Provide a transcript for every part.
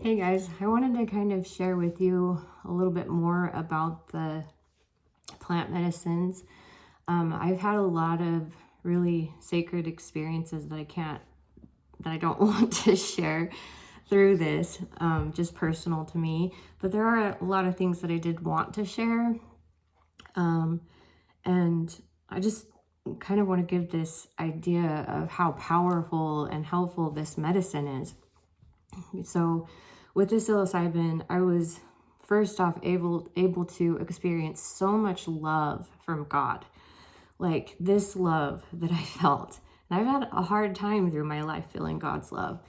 Hey guys, I wanted to kind of share with you a little bit more about the plant medicines. I've had a lot of really sacred experiences that I don't want to share through this, just personal to me. But there are a lot of things that I did want to share. Um, and I just kind of want to give this idea of how powerful and helpful this medicine is. So with the psilocybin, I was first off able to experience so much love from God. Like this love that I felt. And I've had a hard time through my life feeling God's love.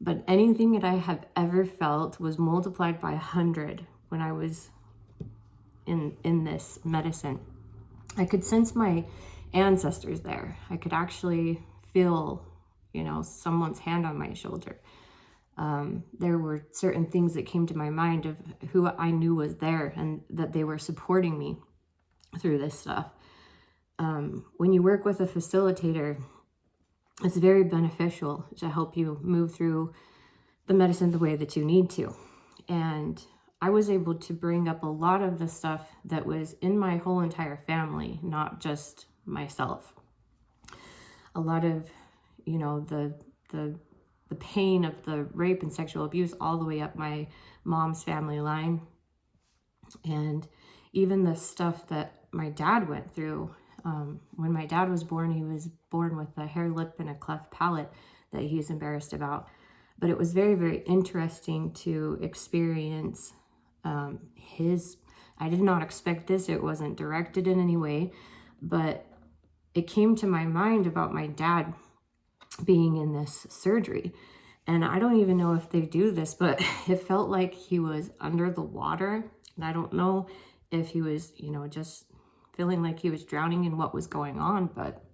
But anything that I have ever felt was multiplied by 100 when I was in this medicine. I could sense my ancestors there. I could actually feel, someone's hand on my shoulder. There were certain things that came to my mind of who I knew was there and that they were supporting me through this stuff. When you work with a facilitator, it's very beneficial to help you move through the medicine the way that you need to. And I was able to bring up a lot of the stuff that was in my whole entire family, not just myself. A lot of, the pain of the rape and sexual abuse all the way up my mom's family line. And even the stuff that my dad went through. When my dad was born, he was born with a hair lip and a cleft palate that he's embarrassed about. But it was very, very interesting to experience I did not expect this. It wasn't directed in any way, but it came to my mind about my dad being in this surgery. And I don't even know if they do this, but it felt like he was under the water. And I don't know if he was, just feeling like he was drowning in what was going on. But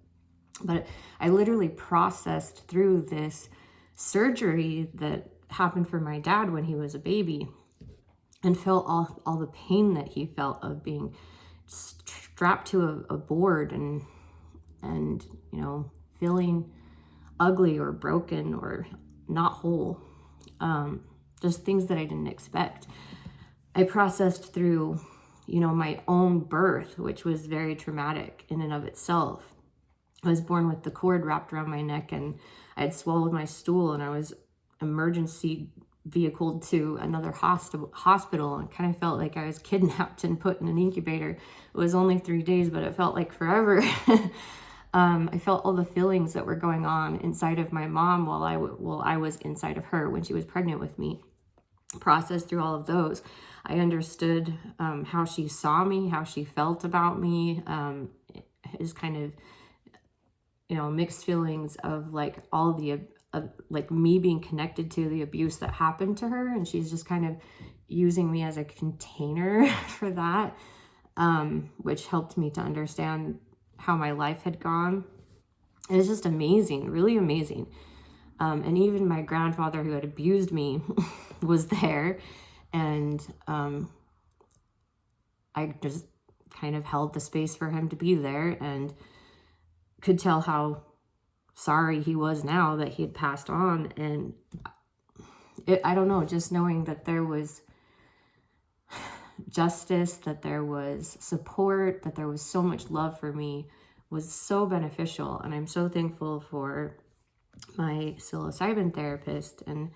I literally processed through this surgery that happened for my dad when he was a baby and felt all the pain that he felt of being strapped to a board and feeling ugly or broken or not whole. Just things that I didn't expect. I processed through, my own birth, which was very traumatic in and of itself. I was born with the cord wrapped around my neck and I had swallowed my stool and I was emergency vehicled to another hospital and kind of felt like I was kidnapped and put in an incubator. It was only 3 days, but it felt like forever. I felt all the feelings that were going on inside of my mom while I was inside of her when she was pregnant with me. Processed through all of those. I understood how she saw me, how she felt about me. Is kind of, mixed feelings of like all the like me being connected to the abuse that happened to her, and she's just kind of using me as a container for that, which helped me to understand how my life had gone. And it's just amazing, really amazing. And even my grandfather who had abused me was there, and I just kind of held the space for him to be there and could tell how sorry he was now that he had passed on. And I don't know, just knowing that there was justice, that there was support, that there was so much love for me was so beneficial. And I'm so thankful for my psilocybin therapist. And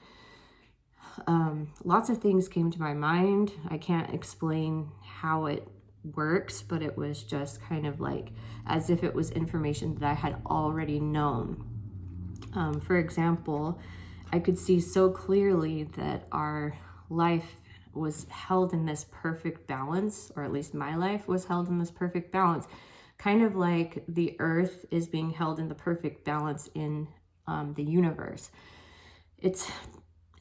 lots of things came to my mind. I can't explain how it works, but it was just kind of like as if it was information that I had already known. For example, I could see so clearly that our life was held in this perfect balance, or at least my life was held in this perfect balance, kind of like the earth is being held in the perfect balance in the universe. It's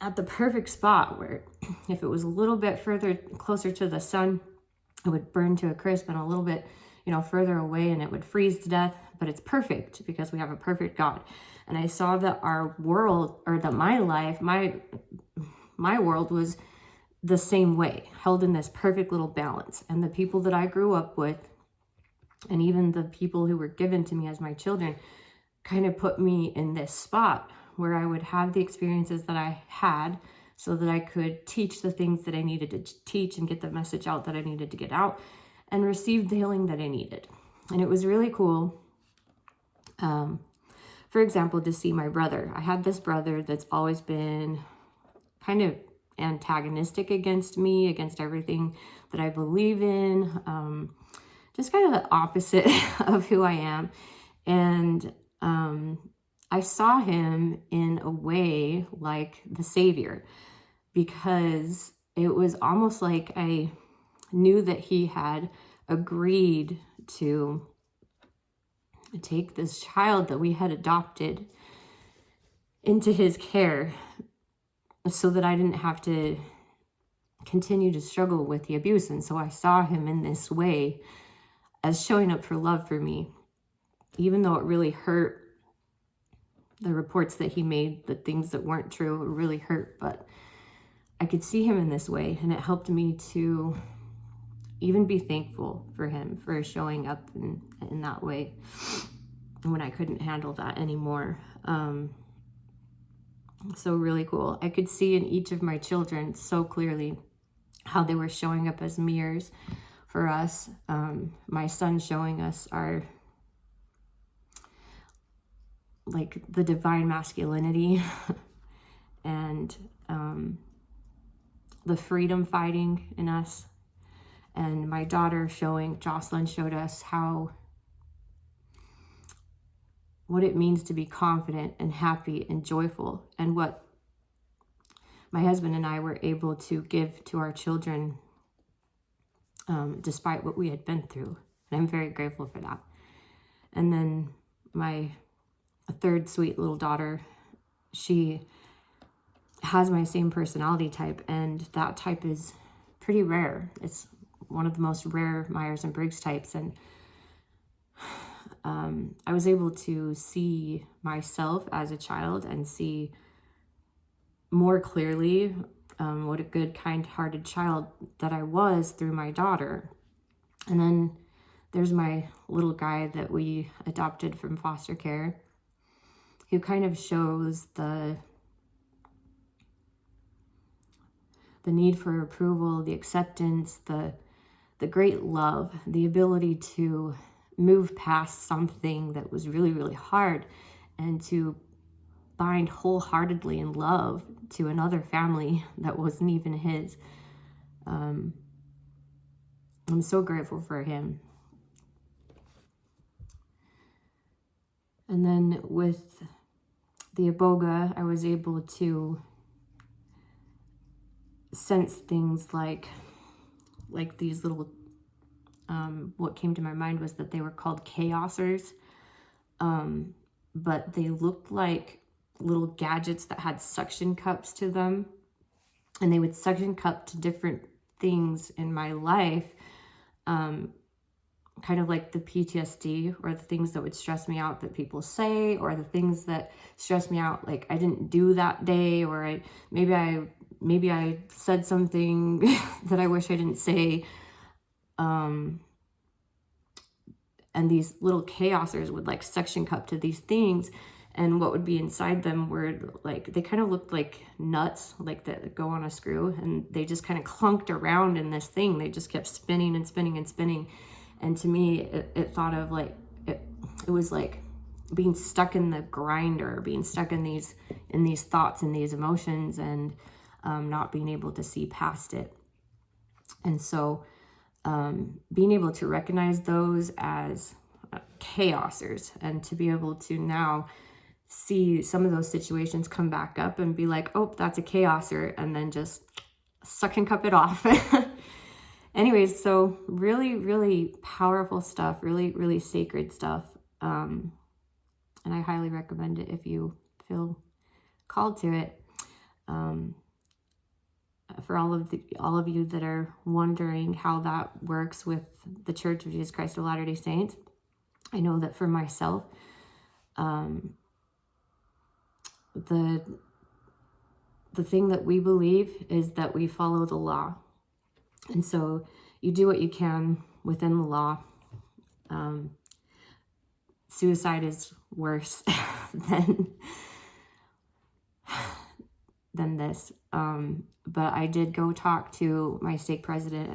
at the perfect spot where if it was a little bit further closer to the sun, it would burn to a crisp, and a little bit, further away and it would freeze to death. But it's perfect because we have a perfect God. And I saw that our world, or that my life, my world was the same way, held in this perfect little balance. And the people that I grew up with, and even the people who were given to me as my children, kind of put me in this spot where I would have the experiences that I had so that I could teach the things that I needed to teach and get the message out that I needed to get out and receive the healing that I needed. And it was really cool. For example, to see my brother. I had this brother that's always been kind of antagonistic against me, against everything that I believe in. Just kind of the opposite of who I am. And I saw him in a way like the Savior, because it was almost like I knew that he had agreed to take this child that we had adopted into his care so that I didn't have to continue to struggle with the abuse. And so I saw him in this way as showing up for love for me, even though it really hurt. The reports that he made, the things that weren't true, it really hurt, but I could see him in this way, and it helped me to even be thankful for him for showing up in that way when I couldn't handle that anymore. So really cool. I could see in each of my children so clearly how they were showing up as mirrors for us. My son showing us our, like, the divine masculinity and the freedom fighting in us. And my daughter Jocelyn showed us what it means to be confident and happy and joyful, and what my husband and I were able to give to our children despite what we had been through. And I'm very grateful for that. And then my third sweet little daughter, she has my same personality type, and that type is pretty rare. It's one of the most rare Myers-Briggs types. And I was able to see myself as a child and see more clearly what a good, kind-hearted child that I was through my daughter. And then there's my little guy that we adopted from foster care, who kind of shows the need for approval, the acceptance, the great love, the ability to move past something that was really, really hard, and to bind wholeheartedly in love to another family that wasn't even his. I'm so grateful for him. And then with the Iboga, I was able to sense things like these little, what came to my mind was that they were called chaosers, but they looked like little gadgets that had suction cups to them, and they would suction cup to different things in my life, kind of like the PTSD, or the things that would stress me out that people say, or the things that stress me out like I didn't do that day, or maybe I said something that I wish I didn't say. And these little chaosers would like suction cup to these things, and what would be inside them were like, they kind of looked like nuts, like that go on a screw, and they just kind of clunked around in this thing. They just kept spinning and spinning and spinning. And to me, it thought of like, it was like being stuck in the grinder, being stuck in these thoughts and these emotions, and not being able to see past it. And so being able to recognize those as chaosers, and to be able to now see some of those situations come back up and be like, oh, that's a chaoser, and then just suck and cup it off. Anyways, so really, really powerful stuff, really, really sacred stuff. And I highly recommend it if you feel called to it. For all of you that are wondering how that works with the Church of Jesus Christ of Latter-day Saints, I know that for myself, the thing that we believe is that we follow the law. And so you do what you can within the law. Suicide is worse than this. But I did go talk to my stake president,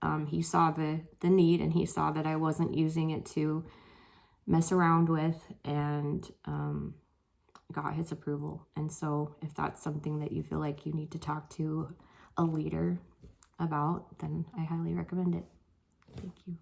and he saw the need, and he saw that I wasn't using it to mess around with, and got his approval. And so if that's something that you feel like you need to talk to a leader about, then I highly recommend it. Thank you.